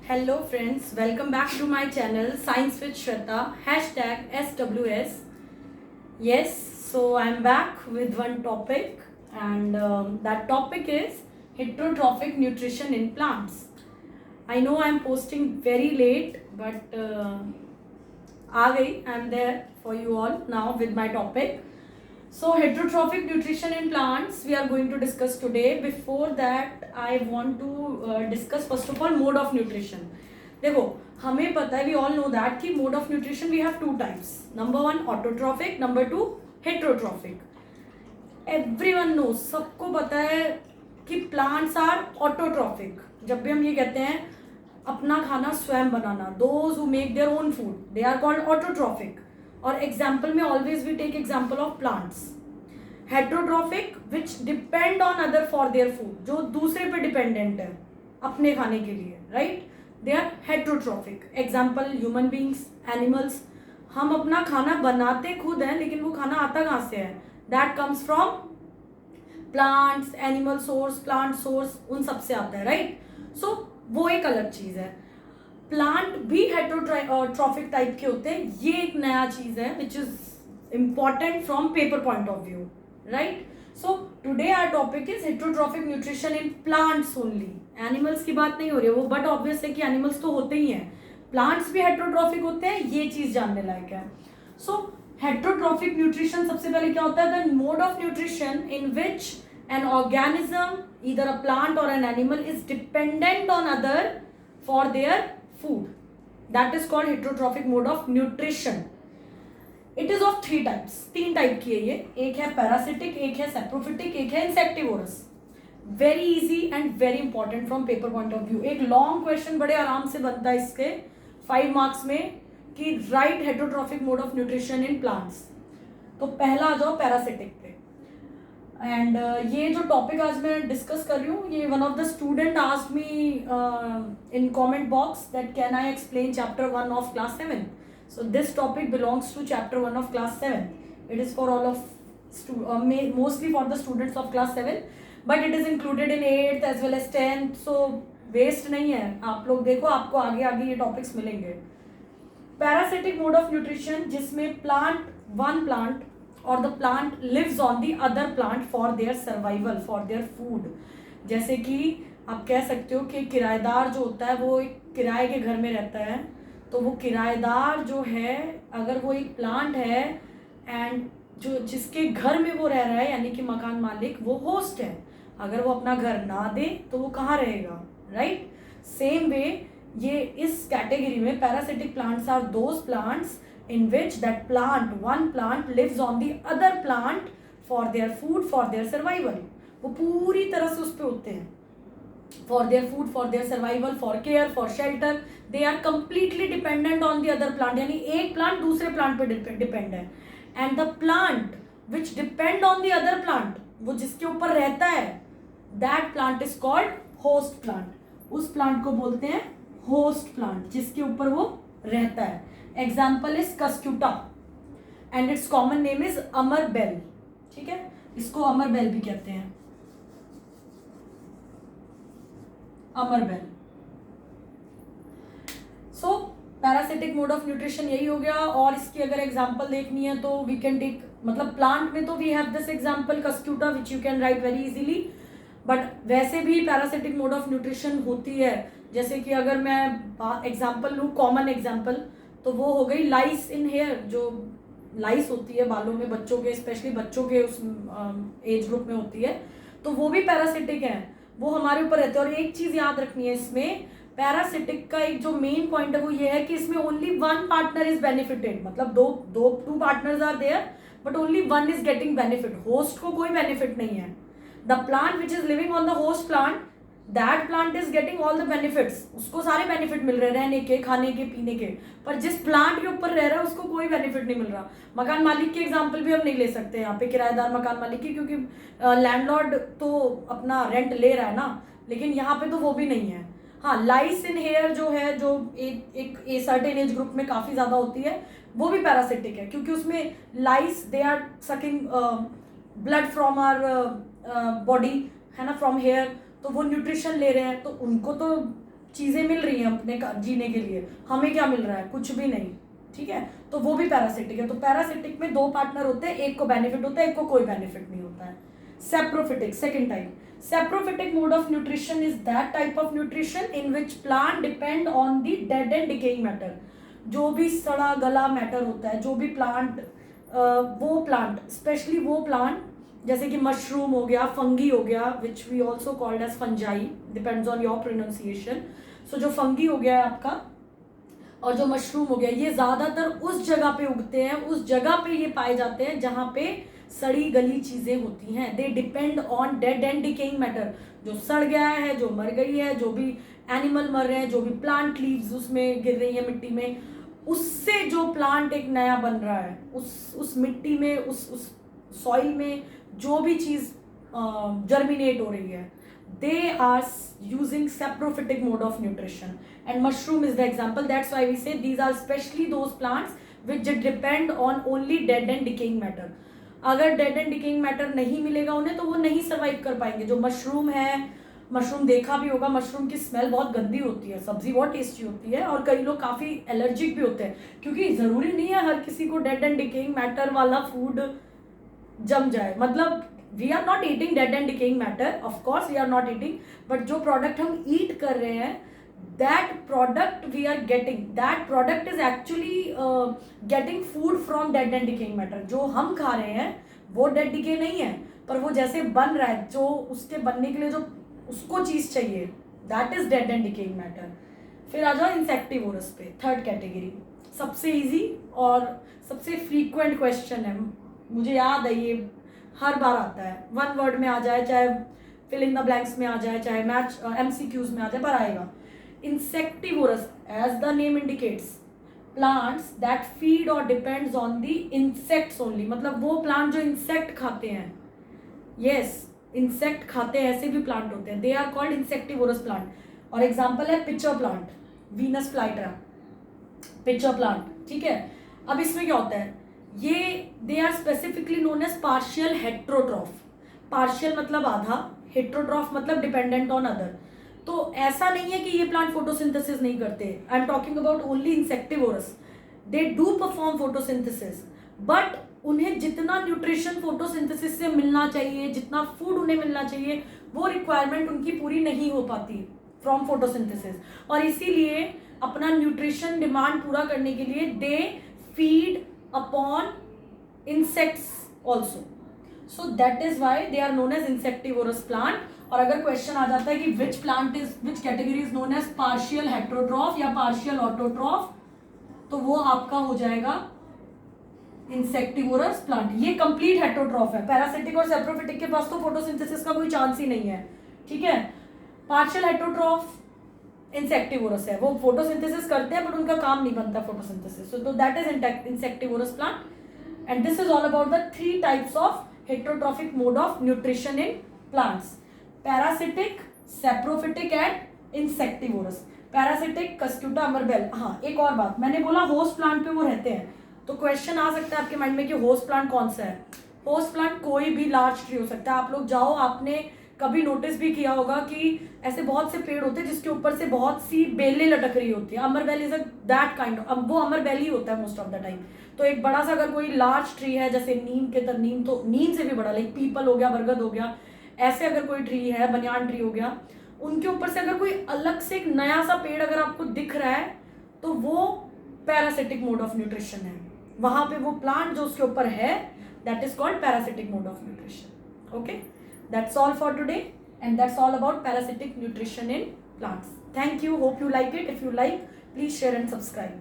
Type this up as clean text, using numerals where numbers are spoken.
Hello friends, welcome back to my channel Science with Shweta, hashtag SWS. Yes, so I'm back with one topic and that topic is heterotrophic nutrition in plants. I know I'm posting very late but I'm there for you all now with my topic. So heterotrophic nutrition in plants we are going to discuss today. Before that I want to discuss first of all mode of nutrition. देखो हमें पता है, we all know that कि mode of nutrition we have two types. Number one autotrophic, number two heterotrophic. Everyone know, सबको पता है कि plants are autotrophic. जब भी हम ये कहते हैं अपना खाना स्वयं बनाना, those who make their own food, they are called autotrophic. और एग्जाम्पल में always we take example of plants. Heterotrophic which depend on other for their food, जो दूसरे पे डिपेंडेंट है अपने खाने के लिए, right? They are heterotrophic. Example human beings, animals. हम अपना खाना बनाते खुद हैं लेकिन वो खाना आता कहाँ से है? That comes from plants, animal source, plant source, उन सब से आता है, राइट? सो वो एक अलग चीज है. प्लांट भी हेट्रोट्रॉफिक टाइप के होते हैं. ये एक नया चीज है which is important from paper point of view, right? So today our topic is heterotrophic nutrition in plants only. Animals की बात नहीं हो रही है, वो बट ऑब्वियस है कि एनिमल्स तो होते ही हैं, प्लांट्स भी हेट्रोट्रॉफिक होते हैं. ये चीज जानने लायक है. सो हेट्रोट्रॉफिक न्यूट्रिशन सबसे पहले क्या होता है? The mode of nutrition in which an organism, either a plant or an animal, is dependent on other for their food. That is called heterotrophic mode of nutrition. It is of three types. तीन type की है ये. एक है parasitic, एक है saprophytic, एक है insectivorous. Very easy and very important from paper point of view. एक लॉन्ग क्वेश्चन बड़े आराम से बनता है इसके 5 मार्क्स में कि right heterotrophic mode of nutrition in plants. तो पहला आ जाओ पैरासिटिक पे. एंड ये जो टॉपिक आज मैं डिस्कस कर रही हूँ, ये one of the student asked me in comment box that can I explain chapter 1 of class 7. So this topic belongs to chapter 1 of class 7. It is for all of mostly for the students of class 7, but it is included in 8th as well as 10th. So waste नहीं है, आप लोग देखो, आपको आगे आगे ये topics मिलेंगे. पैरासिटिक मोड ऑफ न्यूट्रिशन, जिसमें वन प्लांट और the plant lives on the other plant for their survival, for their food. जैसे कि आप कह सकते हो कि किराएदार जो होता है वो एक किराए के घर में रहता है. तो वो किराएदार जो है, अगर वो एक प्लांट है एंड जो जिसके घर में वो रह रहा है, यानी कि मकान मालिक, वो होस्ट है. अगर वो अपना घर ना दे तो वो कहाँ रहेगा, राइट? सेम वे ये इस कैटेगरी में parasitic plants are those plants in which that one plant lives on the other plant for their food, for their survival. वो पूरी तरह से उस पे होते हैं. For their food, for their survival, for care, for shelter, they are completely dependent on the other plant. यानी एक plant दूसरे plant पे डिपेंड है. And the plant which depend on the other plant, वो जिसके ऊपर रहता है, that plant is called host plant. उस plant को बोलते हैं host plant, जिसके ऊपर वो रहता है. Example is cuscuta and its common name is अमर बेल. ठीक है, इसको अमर बेल भी कहते हैं, अमर बेल. So parasitic mode of nutrition यही हो गया. और इसकी अगर एग्जाम्पल देखनी है तो वी कैन टेक, मतलब प्लांट में तो we have this example cuscuta which you can write very easily. But वैसे भी पैरासिटिक मोड ऑफ न्यूट्रिशन होती है. जैसे कि अगर मैं एग्जाम्पल लूँ, कॉमन एग्जाम्पल, तो वो हो गई लाइस इन हेयर. जो लाइस होती है बालों में बच्चों के, स्पेशली बच्चों के उस एज ग्रुप में होती है, तो वो भी पैरासिटिक है, वो हमारे ऊपर रहते हैं. और एक चीज याद रखनी है इसमें, पैरासिटिक का एक जो मेन पॉइंट है वो ये है कि इसमें only one partner is benefited. मतलब two partners are there but only one is getting benefit. Host को कोई बेनिफिट नहीं है. The plant which is living on the host plant, that plant is getting all the benefits. उसको सारे benefit मिल रहे हैं, रहने के, खाने के, पीने के. पर जिस प्लांट के ऊपर रह रहा है उसको कोई बेनिफिट नहीं मिल रहा. मकान मालिक की एग्जांपल भी हम नहीं ले सकते यहाँ पे, किराएदार मकान मालिक की, क्योंकि लैंडलॉर्ड तो अपना रेंट ले रहा है ना, लेकिन यहाँ पे तो वो भी नहीं है. हाँ, लाइस इन हेयर जो है, जो एक सर्टेन एज ग्रुप में काफी ज्यादा होती है, वो भी पैरासिटिक है, क्योंकि उसमें lice they are sucking blood from our body, है ना, फ्रॉम हेयर. तो वो न्यूट्रिशन ले रहे हैं, तो उनको तो चीज़ें मिल रही हैं अपने जीने के लिए, हमें क्या मिल रहा है? कुछ भी नहीं, ठीक है। तो वो भी पैरासिटिक है। तो पैरासिटिक में 2 पार्टनर होते हैं, एक को बेनिफिट होता है, एक को कोई बेनिफिट नहीं होता है। Saprophytic, second type. Saprophytic mode of nutrition is that type of nutrition in which plant depend on the dead and decaying matter. जो भी सड़ा गला मैटर होता है, जो भी प्लांट, वो प्लांट, स्पेशली वो प्लांट जैसे कि मशरूम हो गया, फंगी हो गया, which we also called as fungi, depends on your pronunciation. So जो फंगी हो गया है आपका और जो मशरूम हो गया, ये ज़्यादातर उस जगह पे उगते हैं, उस जगह पे ये पाए जाते हैं जहाँ पे सड़ी गली चीज़ें होती हैं। They depend on dead and decaying matter, जो सड़ गया है, जो मर गई है, जो भी एनिमल मर रहे हैं, जो भी प्लांट लीव्स उसमें गिर रही है मिट्टी में, उससे जो प्लांट एक नया बन रहा है, उस मिट्टी में, उस सॉइल में जो भी चीज़ जर्मिनेट हो रही है, they are using saprophytic mode of nutrition, and mushroom is the example. That's why we say these are especially those plants which depend on only dead and decaying matter. अगर dead and decaying matter नहीं मिलेगा उन्हें तो वो नहीं survive कर पाएंगे। जो मशरूम है, मशरूम देखा भी होगा, मशरूम की स्मेल बहुत गंदी होती है, सब्जी बहुत टेस्टी होती है, और कई लोग काफ़ी एलर्जिक भी होते हैं, क्योंकि ज़रूरी नहीं है हर किसी को डेड एंड डिकेइंग मैटर वाला फूड जम जाए। मतलब we are not eating dead and decaying matter, of course we are not eating, but जो प्रोडक्ट हम ईट कर रहे हैं, that product we are getting, that product is actually getting food from dead and decaying matter. जो हम खा रहे हैं वो डेड डिके नहीं है, पर वो जैसे बन रहा है, जो उसके बनने के लिए जो उसको चीज़ चाहिए, that is dead and decaying matter. फिर आ जाओ इंसेक्टिवोरस पे, थर्ड कैटेगरी। सबसे इजी और सबसे फ्रीक्वेंट क्वेश्चन है, मुझे याद है ये हर बार आता है, 1 वर्ड में आ जाए, चाहे फिल इन द ब्लैंक्स में आ जाए, चाहे मैच MCQs में आ जाए, पर आएगा। Insectivorous, as the name indicates, plants that feed or depends on the insects only. मतलब वो प्लांट जो इंसेक्ट खाते हैं, यस, इंसेक्ट खाते हैं, ऐसे भी प्लांट होते हैं, they are called insectivorous plant. और एग्जाम्पल है pitcher plant, Venus flytrap, pitcher plant, ठीक है। अब इसमें क्या होता है, ये they are specifically known as partial heterotroph. Partial मतलब आधा, हेट्रोट्रॉफ मतलब डिपेंडेंट ऑन अदर। तो ऐसा नहीं है कि ये प्लांट फोटोसिंथेसिस नहीं करते, I am talking about only insectivorous, they do perform photosynthesis, but उन्हें जितना न्यूट्रिशन फोटोसिंथेसिस से मिलना चाहिए, जितना फूड उन्हें मिलना चाहिए, वो रिक्वायरमेंट उनकी पूरी नहीं हो पाती फ्रॉम फोटोसिंथेसिस, और इसीलिए अपना न्यूट्रिशन डिमांड पूरा करने के लिए they feed upon insects also, so that is why they are known as insectivorous plant. और अगर क्वेश्चन आ जाता है कि which category is known as partial heterotroph या partial autotroph, तो वो आपका हो जाएगा इंसेक्टिवोरस प्लांट। ये कंप्लीट हेट्रोट्रॉफ है, पैरासिटिक और सेप्रोफिटिक के पास तो फोटोसिंथेसिस का कोई चांस ही नहीं है, ठीक है। पार्शियल हेट्रोट्रॉफ इंसेक्टिवोरस है, वो फोटोसिंथेसिस करते हैं बट उनका काम नहीं बनता फोटोसिंथेसिस, तो that is insectivorous plant. And this is all about the 3 types of heterotrophic mode of nutrition in plants, parasitic, saprophytic and insectivorous. Parasitic, cuscuta, अमरबेल। हाँ, एक और बात, मैंने बोला होस्ट प्लांट पे वो रहते हैं, तो क्वेश्चन आ सकता है आपके माइंड में कि होस्ट प्लांट कौन सा है। होस्ट प्लांट कोई भी लार्ज ट्री हो सकता है। आप लोग जाओ, आपने कभी नोटिस भी किया होगा कि ऐसे बहुत से पेड़ होते हैं जिसके ऊपर से बहुत सी बेलें लटक रही होती है। अमरबेल इज अ दैट काइंड, वो अमरबेल ही होता है मोस्ट ऑफ द टाइम। तो एक बड़ा सा अगर कोई लार्ज ट्री है, जैसे नीम के तरह, नीम तो नीम से भी बड़ा, लाइक पीपल हो गया, बरगद हो गया, ऐसे अगर कोई ट्री है, बनियान ट्री हो गया, उनके ऊपर से अगर कोई अलग से एक नया सा पेड़ अगर आपको दिख रहा है, तो वो पैरासिटिक मोड ऑफ न्यूट्रिशन है। वहां पे वो प्लांट जो उसके ऊपर है, that is called parasitic mode of nutrition. Okay, that's all for today, and that's all about parasitic nutrition in plants. Thank you, hope you like it. If you like, please share and subscribe.